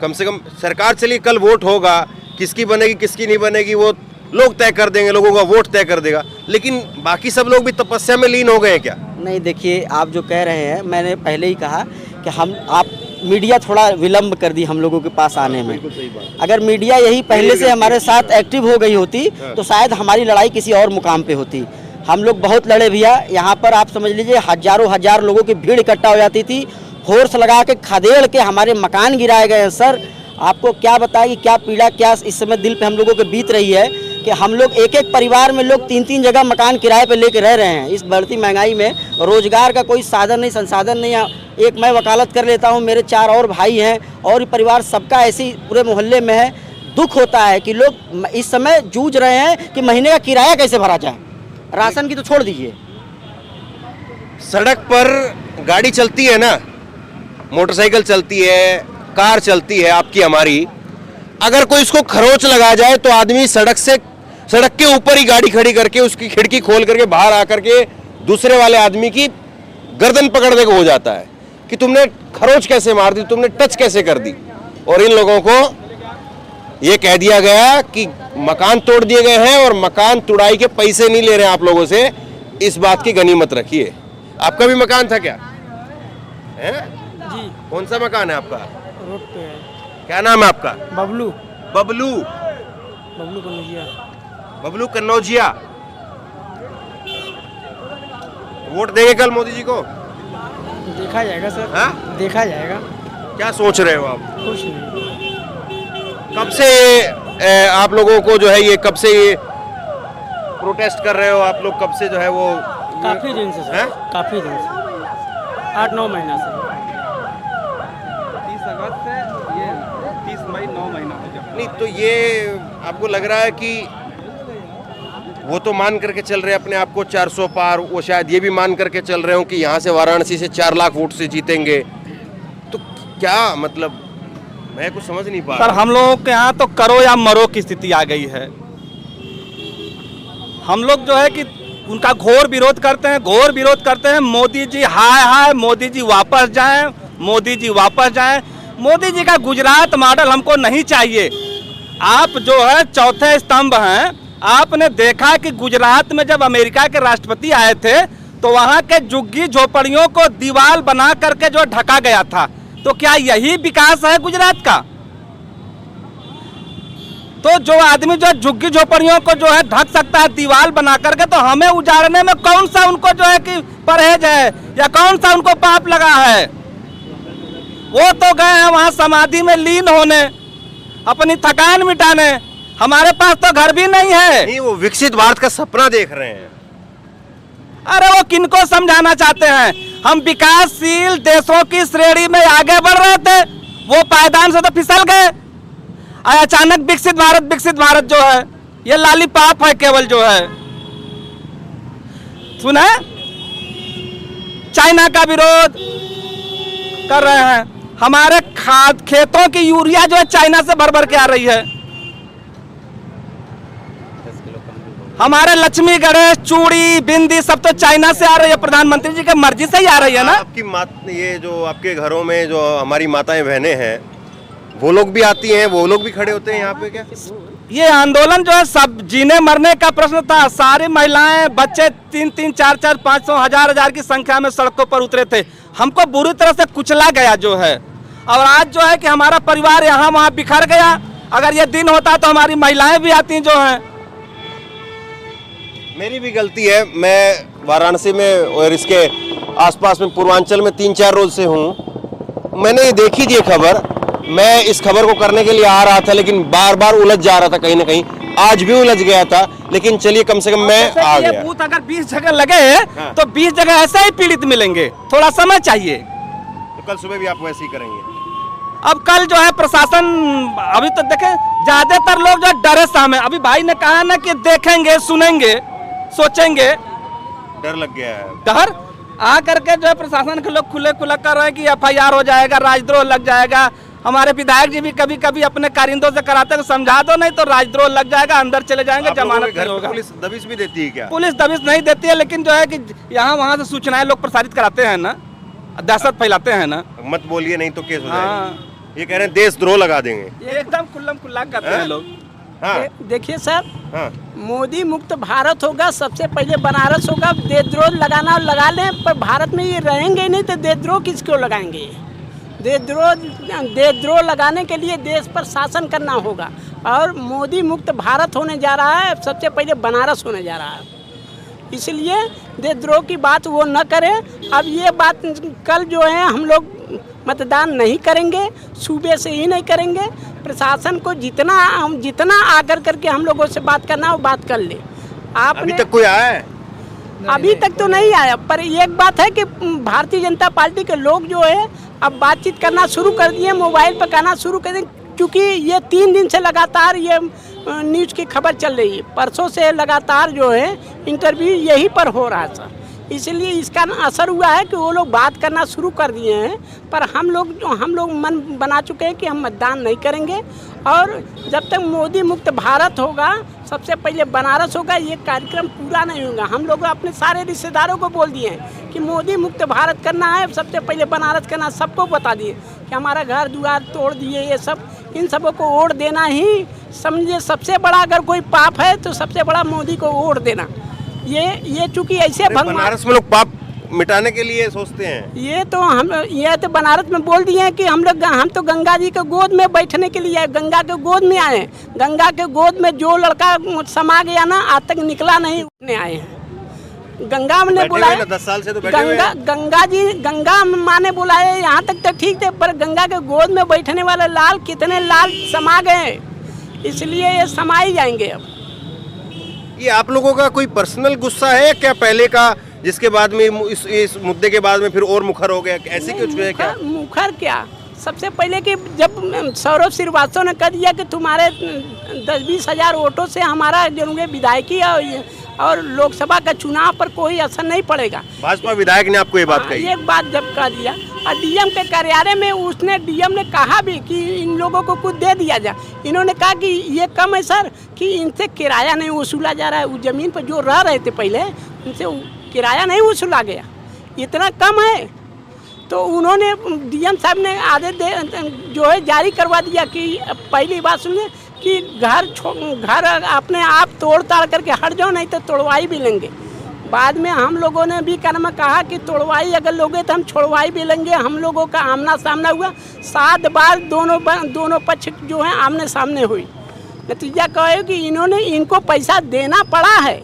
कम से कम सरकार चलिए, कल वोट होगा, किसकी बनेगी किसकी नहीं बनेगी वो लोग तय कर देंगे, लोगों का वोट तय कर देगा। लेकिन बाकी सब लोग भी तपस्या में लीन हो गए हैं क्या? नहीं, देखिए, आप जो कह रहे हैं, मैंने पहले ही कहा कि आप मीडिया थोड़ा विलम्ब कर दी हम लोगों के पास आने में। अगर मीडिया यही पहले से हमारे साथ एक्टिव हो गई होती तो शायद हमारी लड़ाई किसी और मुकाम पे होती। हम लोग बहुत लड़े भैया, यहाँ पर आप समझ लीजिए हजारों हजार लोगों की भीड़ इकट्ठा हो जाती थी। फोर्स लगा के खदेड़ के हमारे मकान गिराए गए हैं। सर आपको क्या बताएं कि क्या पीड़ा क्या इस समय दिल पे हम लोगों के बीत रही है कि हम लोग एक एक परिवार में लोग 3-3 जगह मकान किराए पे लेके रह रहे हैं। इस बढ़ती महंगाई में रोजगार का कोई साधन नहीं, संसाधन नहीं है। एक मैं वकालत कर लेता हूँ, मेरे 4 और भाई हैं और परिवार सबका ऐसे ही पूरे मोहल्ले में है। दुख होता है कि लोग इस समय जूझ रहे हैं कि महीने का किराया कैसे भरा जाए, राशन की तो छोड़ दीजिए। सड़क पर गाड़ी चलती है ना, मोटरसाइकिल चलती है, कार चलती है, आपकी हमारी, अगर कोई इसको खरोच लगा जाए तो आदमी सड़क के ऊपर ही गाड़ी खड़ी करके उसकी खिड़की खोल करके बाहर आकर के दूसरे वाले आदमी की गर्दन पकड़ने को हो जाता है कि तुमने खरोच कैसे मार दी, तुमने टच कैसे कर दी। और इन लोगों को ये कह दिया गया कि मकान तोड़ दिए गए हैं और मकान तुड़ाई के पैसे नहीं ले रहे हैं आप लोगों से। इस बात की गनीमत रखिए। आपका भी मकान था क्या? है जी, कौन सा मकान है आपका? रोड पे है। क्या नाम है आपका? बबलू बबलू। बबलू कन्हैया। बबलू कन्नौजिया। वोट देंगे कल मोदी जी को? देखा जाएगा सर। हाँ? देखा जाएगा। क्या सोच रहे हो आप? कुछ नहीं। कब से आप लोगों को जो है ये कब से ये प्रोटेस्ट कर रहे हो आप लोग? कब से जो है वो काफी दिन से हैं? सर, काफी दिन से 8-9 महीना से। 30 अगस्त से ये 30 मई 9 महीना हो गया। नहीं तो ये आपको लग रहा है कि वो तो मान करके चल रहे हैं अपने आप को 400 पार, वो शायद ये भी मान करके चल रहे हो कि यहाँ से वाराणसी से 4 लाख वोट से जीतेंगे, तो क्या मतलब मैं कुछ समझ नहीं पा सर रहा। हम लोगों के यहाँ तो करो या मरो की स्थिति आ गई है। हम लोग जो है कि उनका घोर विरोध करते हैं, घोर विरोध करते हैं। मोदी जी हाय हाय, मोदी जी वापस जाएं, मोदी जी वापस जाएं। मोदी जी का गुजरात मॉडल हमको नहीं चाहिए। आप जो है चौथे स्तंभ हैं। आपने देखा कि गुजरात में जब अमेरिका के राष्ट्रपति आए थे तो वहाँ के झुग्गी झोपड़ियों को दीवार बना करके जो ढका गया था, तो क्या यही विकास है गुजरात का? तो जो आदमी जो झुग्गी झोपड़ियों को जो है ढक सकता है दीवार बना करके, तो हमें उजाड़ने में कौन सा उनको जो है कि परहेज है या कौन सा उनको पाप लगा है? वो तो गए हैं वहां समाधि में लीन होने, अपनी थकान मिटाने। हमारे पास तो घर भी नहीं है। नहीं, वो विकसित भारत का सपना देख रहे हैं। अरे वो किनको समझाना चाहते हैं? हम विकासशील देशों की श्रेणी में आगे बढ़ रहे थे, वो पायदान से तो फिसल गए। अचानक विकसित भारत जो है ये लॉलीपॉप है केवल जो है। सुना चाइना का विरोध कर रहे हैं। हमारे खेतों की यूरिया जो है चाइना से भर भर के आ रही है। हमारे लक्ष्मी गणेश चूड़ी बिंदी सब तो चाइना से आ रही है, प्रधानमंत्री जी की मर्जी से ही आ रही है ना। आपकी ये जो आपके घरों में जो हमारी माताएं बहनें हैं वो लोग भी आती हैं, वो लोग भी खड़े होते हैं यहाँ पे क्या? ये आंदोलन जो है सब जीने मरने का प्रश्न था। सारी महिलाएं बच्चे 3-3, 4-4, 500, हजार की संख्या में सड़कों पर उतरे थे। हमको बुरी तरह से कुचला गया जो है। और आज जो है कि हमारा परिवार यहाँ वहाँ बिखर गया। अगर ये दिन होता तो हमारी महिलाएं भी आती जो हैं। मेरी भी गलती है, मैं वाराणसी में और इसके आसपास में पूर्वांचल में 3-4 रोज से हूँ। मैंने ये देखी थी खबर, मैं इस खबर को करने के लिए आ रहा था लेकिन बार बार उलझ जा रहा था कहीं ना कहीं। आज भी उलझ गया था, लेकिन चलिए कम से कम मैं आ गया। बूथ अगर 20 जगह लगे तो 20 जगह ऐसे ही पीड़ित मिलेंगे, थोड़ा समय चाहिए। तो कल सुबह भी आप वैसे ही करेंगे? अब कल जो है प्रशासन, अभी तो देखें ज्यादातर लोग जो डरे सामने। अभी भाई ने कहा ना कि देखेंगे, सुनेंगे, सोचेंगे। डर लग गया है। डर आ करके जो है प्रशासन के लोग खुले खुला कर रहे हैं कि FIR हो जाएगा, राजद्रोह लग जाएगा। हमारे विधायक जी भी कभी कभी अपने कारिंदों से कराते हैं, समझा दो नहीं तो राजद्रोह लग जाएगा, अंदर चले जाएंगे, जमानत नहीं होगा। पुलिस दबिश भी देती है क्या? पुलिस दबिश नहीं देती है, लेकिन जो है कि यहाँ वहाँ से सूचनाएं लोग प्रसारित कराते हैं ना, दहशत फैलाते हैं ना। मत बोलिए नहीं तो केस हो हाँ। जाएगा। ये कह रहे हैं देशद्रोह लगा देंगे। ये एकदम खुल्लम खुल्ला करते हैं लोग। हाँ देखिए सर, हाँ, मोदी मुक्त भारत होगा, सबसे पहले बनारस होगा। देशद्रोह लगाना लगा लें, पर भारत में ये रहेंगे नहीं तो देशद्रोह किसको लगाएंगे? देशद्रोह लगाने के लिए देश पर शासन करना होगा। और मोदी मुक्त भारत होने जा रहा है, सबसे पहले बनारस होने जा रहा है। इसलिए देशद्रोह की बात वो न करें। अब ये बात कल जो है हम लोग मतदान नहीं करेंगे, सूबे से ही नहीं करेंगे। प्रशासन को जितना आकर करके हम लोगों से बात करना वो बात कर ले। अभी तक कोई आया है? अभी तक तो नहीं आया, पर एक बात है कि भारतीय जनता पार्टी के लोग जो है अब बातचीत करना शुरू कर दिए, मोबाइल पर कहना शुरू कर दिए, क्योंकि ये 3 दिन से लगातार ये न्यूज़ की खबर चल रही है। परसों से लगातार जो है इंटरव्यू यहीं पर हो रहा है सर, इसलिए इसका असर हुआ है कि वो लोग बात करना शुरू कर दिए हैं। पर हम लोग मन बना चुके हैं कि हम मतदान नहीं करेंगे, और जब तक मोदी मुक्त भारत होगा, सबसे पहले बनारस होगा, ये कार्यक्रम पूरा नहीं होगा। हम लोग अपने सारे रिश्तेदारों को बोल दिए हैं कि मोदी मुक्त भारत करना है, सबसे पहले बनारस करना, सबको बता दिए कि हमारा घर द्वार तोड़ दिए, ये सब इन सबों को वोट देना ही समझिए सबसे बड़ा, अगर कोई पाप है तो सबसे बड़ा मोदी को वोट देना। ये चूंकि ऐसे भगवान बनारस में लोग पाप मिटाने के लिए सोचते हैं। ये तो बनारस में बोल दिए हैं कि हम तो गंगा जी के गोद में बैठने के लिए, गंगा के गोद में आए हैं। गंगा के गोद में जो लड़का समा गया ना, आज तक निकला नहीं, उठने आए हैं। गंगा ने बुलाया, 10 साल से तो बैठे हुए हैं। गंगा माँ ने बुलाया, यहाँ तक तो ठीक थे, पर गंगा के गोद में बैठने वाले लाल कितने लाल समा गए, इसलिए ये समा ही जाएंगे। अब ये आप लोगों का कोई पर्सनल गुस्सा है क्या पहले का, जिसके बाद में इस मुद्दे के बाद में फिर और मुखर हो गया, ऐसे कुछ है क्या? मुखर क्या, सबसे पहले कि जब सौरभ श्रीवास्तव ने कह दिया कि तुम्हारे 10-20 हज़ार वोटों से हमारा जो है विधायकी और लोकसभा का चुनाव पर कोई असर नहीं पड़ेगा। भाजपा विधायक ने आपको ये बात कही? एक बात जब कह दिया, और डीएम के कार्यालय में डीएम ने कहा भी कि इन लोगों को कुछ दे दिया जाए। इन्होंने कहा कि ये कम है सर, कि इनसे किराया नहीं वसूला जा रहा है, उस ज़मीन पर जो रह रहे थे पहले उनसे किराया नहीं वसूला गया, इतना कम है। तो उन्होंने डीएम साहब ने आदेश जो है जारी करवा दिया कि पहली बात सुनिए कि घर अपने आप तोड़ ताड़ करके हट जाओ, नहीं तो तोड़वाई भी लेंगे। बाद में हम लोगों ने भी कहा कि तोड़वाई अगर लोगे तो हम छोड़वाई भी लेंगे। हम लोगों का आमना सामना हुआ, 7 बार दोनों पक्ष जो है आमने सामने हुई। नतीजा क्या है कि इनको पैसा देना पड़ा है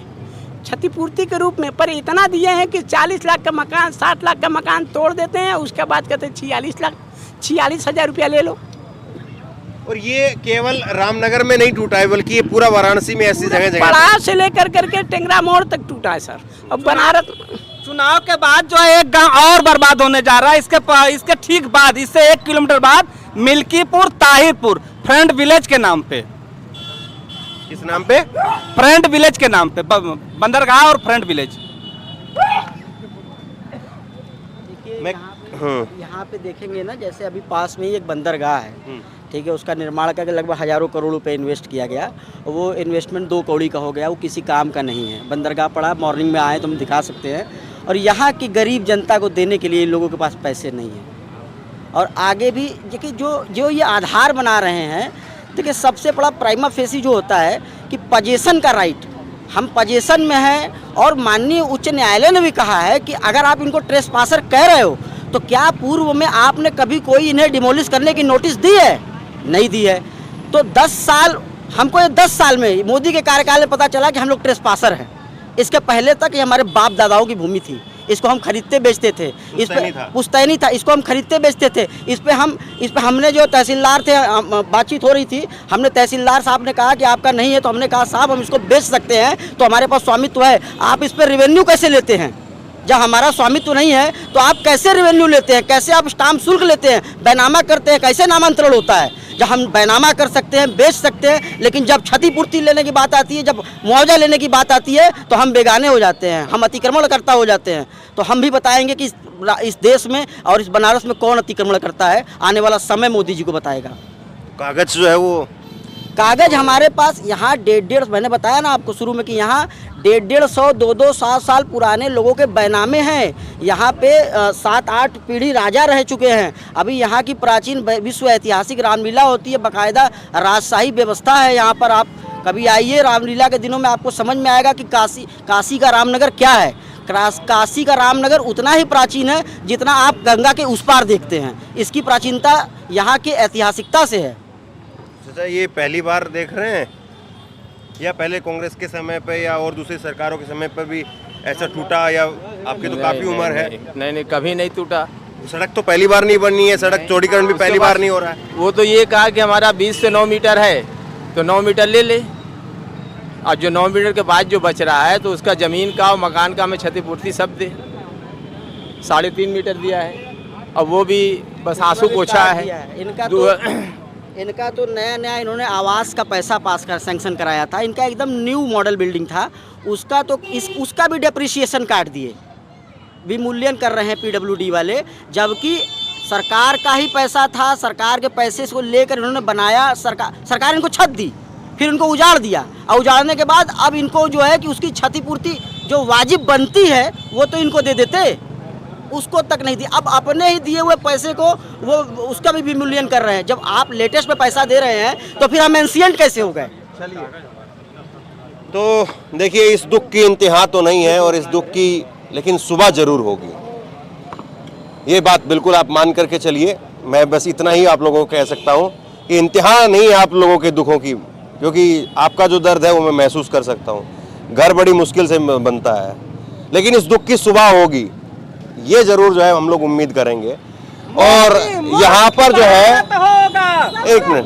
क्षतिपूर्ति के रूप में, पर इतना दिए हैं कि 40 लाख का मकान, 60 लाख का मकान तोड़ देते हैं, उसके बाद कहते हैं 46 हज़ार रुपया ले लो। और ये केवल रामनगर में नहीं टूटा है, बल्कि ये पूरा वाराणसी में ऐसी जगह पड़ाव से लेकर करके टेंगरा मोड़ तक टूटा है सर। अब बनारस चुनाव के बाद जो है एक गांव और बर्बाद होने जा रहा है। इसके ठीक बाद, इससे 1 किलोमीटर बाद मिल्कीपुर ताहिरपुर फ्रंट विलेज के नाम पे। किस नाम पे? फ्रंट विलेज के नाम पे, बंदरगाह और फ्रंट विलेज। यहाँ पे देखेंगे ना, जैसे अभी पास में ही एक बंदरगाह है, ठीक है, उसका निर्माण करके लगभग हज़ारों करोड़ रुपए इन्वेस्ट किया गया। वो इन्वेस्टमेंट 2 कौड़ी का हो गया, वो किसी काम का नहीं है। बंदरगाह पड़ा, मॉर्निंग में आए तो हम दिखा सकते हैं। और यहाँ की गरीब जनता को देने के लिए इन लोगों के पास पैसे नहीं हैं। और आगे भी देखिए जो ये आधार बना रहे हैं, देखिए सबसे बड़ा प्राइमा फेसी जो होता है कि पजेशन का राइट, हम पजेशन में हैं। और माननीय उच्च न्यायालय ने भी कहा है कि अगर आप इनको ट्रेसपासर कह रहे हो तो क्या पूर्व में आपने कभी कोई इन्हें डिमोलिश करने की नोटिस दी है? नहीं दी है। तो 10 साल, हमको ये 10 साल में मोदी के कार्यकाल में पता चला कि हम लोग ट्रेसपासर हैं। इसके पहले तक ये हमारे बाप दादाओं की भूमि थी, इसको हम खरीदते बेचते थे, इस पे पुश्तैनी था, इसको हम खरीदते बेचते थे। इस पे हमने जो तहसीलदार थे, बातचीत हो रही थी, हमने तहसीलदार साहब ने कहा कि आपका नहीं है, तो हमने कहा साहब हम इसको बेच सकते हैं, तो हमारे पास स्वामित्व है, आप इस पर रेवेन्यू कैसे लेते हैं? जब हमारा स्वामित्व नहीं है तो आप कैसे रेवेन्यू लेते हैं, कैसे आप स्टाम्प शुल्क लेते हैं, बैनामा करते हैं, कैसे नामांतरण होता है? जब हम बैनामा कर सकते हैं, बेच सकते हैं, लेकिन जब क्षतिपूर्ति लेने की बात आती है, जब मुआवजा लेने की बात आती है, तो हम बेगाने हो जाते हैं, हम अतिक्रमणकर्ता हो जाते हैं। तो हम भी बताएंगे कि इस देश में और इस बनारस में कौन अतिक्रमण करता है, आने वाला समय मोदी जी को बताएगा। कागज जो है वो, कागज हमारे पास यहाँ 1.5 मैंने बताया ना आपको शुरू में कि यहाँ 150, 200, 7 साल पुराने लोगों के बैनामे हैं। यहाँ पे 7-8 पीढ़ी राजा रह चुके हैं। अभी यहाँ की प्राचीन विश्व ऐतिहासिक रामलीला होती है, बाकायदा राजशाही व्यवस्था है यहाँ पर। आप कभी आइए, रामलीला के दिनों में आपको समझ में आएगा कि काशी का रामनगर क्या है। काशी का रामनगर उतना ही प्राचीन है जितना आप गंगा के उस पार देखते हैं। इसकी प्राचीनता यहाँ की ऐतिहासिकता से है। ये पहली बार देख रहे हैं या पहले कांग्रेस के समय पे या और दूसरी सरकारों के समय पर भी ऐसा टूटा, या आपकी तो काफ़ी उम्र है? नहीं, कभी नहीं टूटा। सड़क तो पहली बार नहीं बननी है, सड़क चौड़ीकरण भी पहली बार नहीं हो रहा है। वो तो ये कहा कि हमारा 20 से 9 मीटर है तो 9 मीटर ले ले, और जो 9 मीटर के बाद जो बच रहा है तो उसका ज़मीन का और मकान का हमें क्षतिपूर्ति सब दे। 3.5 मीटर दिया है और वो भी बस आंसू पोछा है। इनका तो नया इन्होंने आवास का पैसा पास कर सैंक्शन कराया था। इनका एकदम न्यू मॉडल बिल्डिंग था, उसका तो उसका भी डेप्रिसिएशन काट दिए, विमूल्यन कर रहे हैं पीडब्ल्यूडी वाले, जबकि सरकार का ही पैसा था। सरकार के पैसे को लेकर इन्होंने बनाया, सरकार इनको छत दी, फिर उनको उजाड़ दिया, और उजाड़ने के बाद अब इनको जो है कि उसकी क्षतिपूर्ति जो वाजिब बनती है वो तो इनको दे देते, उसको तक नहीं दी। अब अपने ही दिए हुए पैसे को वो उसका भी विमूल्यन कर रहे हैं। जब आप लेटेस्ट पे पैसा दे रहे हैं तो फिर हम एंशिएंट कैसे हो गए? तो देखिए, इस दुख की इंतहा तो नहीं है, और इस दुख की लेकिन सुबह जरूर होगी, ये बात बिल्कुल आप मान करके चलिए। मैं बस इतना ही आप लोगों को कह सकता हूँ कि इंतहा नहीं है आप लोगों के दुखों की, क्योंकि आपका जो दर्द है वो मैं महसूस कर सकता हूँ। घर बड़ी मुश्किल से बनता है, लेकिन इस दुख की सुबह होगी, ये जरूर जो है हम लोग उम्मीद करेंगे। और यहाँ पर जो है, एक मिनट,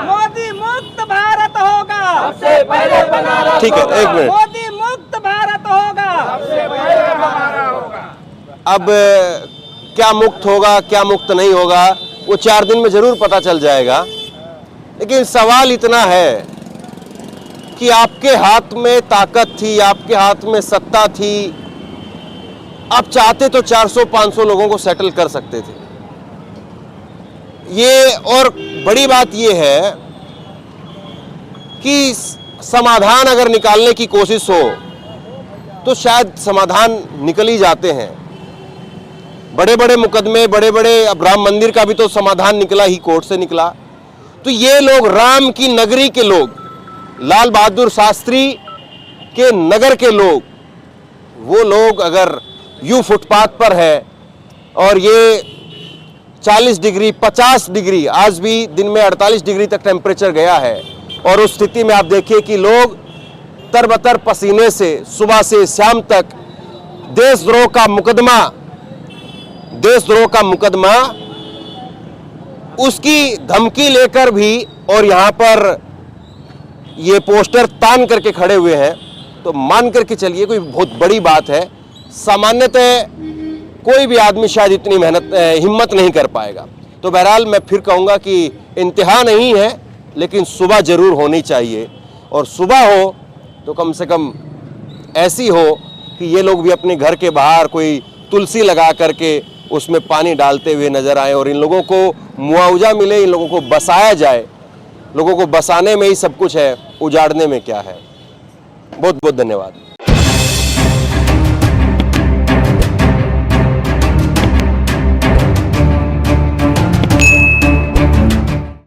मोदी मुक्त भारत होगा, सबसे पहले बनारस ठीक है, एक मिनट। मोदी मुक्त भारत होगा, अब क्या मुक्त होगा क्या मुक्त नहीं होगा वो 4 दिन में जरूर पता चल जाएगा, लेकिन सवाल इतना है कि आपके हाथ में ताकत थी, आपके हाथ में सत्ता थी, आप चाहते तो 400-500 लोगों को सेटल कर सकते थे। ये और बड़ी बात ये है कि समाधान अगर निकालने की कोशिश हो तो शायद समाधान निकल ही जाते हैं। बड़े बड़े मुकदमे, बड़े बड़े, अब राम मंदिर का भी तो समाधान निकला ही, कोर्ट से निकला। तो ये लोग, राम की नगरी के लोग, लाल बहादुर शास्त्री के नगर के लोग, वो लोग अगर यूं फुटपाथ पर है और ये 40 डिग्री 50 डिग्री, आज भी दिन में 48 डिग्री तक टेम्परेचर गया है, और उस स्थिति में आप देखिए कि लोग तरबतर पसीने से सुबह से शाम तक देशद्रोह का मुकदमा उसकी धमकी लेकर भी, और यहां पर ये पोस्टर तान करके खड़े हुए हैं, तो मान करके चलिए कोई बहुत बड़ी बात है। सामान्यतः कोई भी आदमी शायद इतनी हिम्मत नहीं कर पाएगा। तो बहरहाल मैं फिर कहूँगा कि इंतहा नहीं है, लेकिन सुबह जरूर होनी चाहिए, और सुबह हो तो कम से कम ऐसी हो कि ये लोग भी अपने घर के बाहर कोई तुलसी लगा करके उसमें पानी डालते हुए नजर आए, और इन लोगों को मुआवजा मिले, इन लोगों को बसाया जाए। लोगों को बसाने में ही सब कुछ है, उजाड़ने में क्या है। बहुत बहुत धन्यवाद।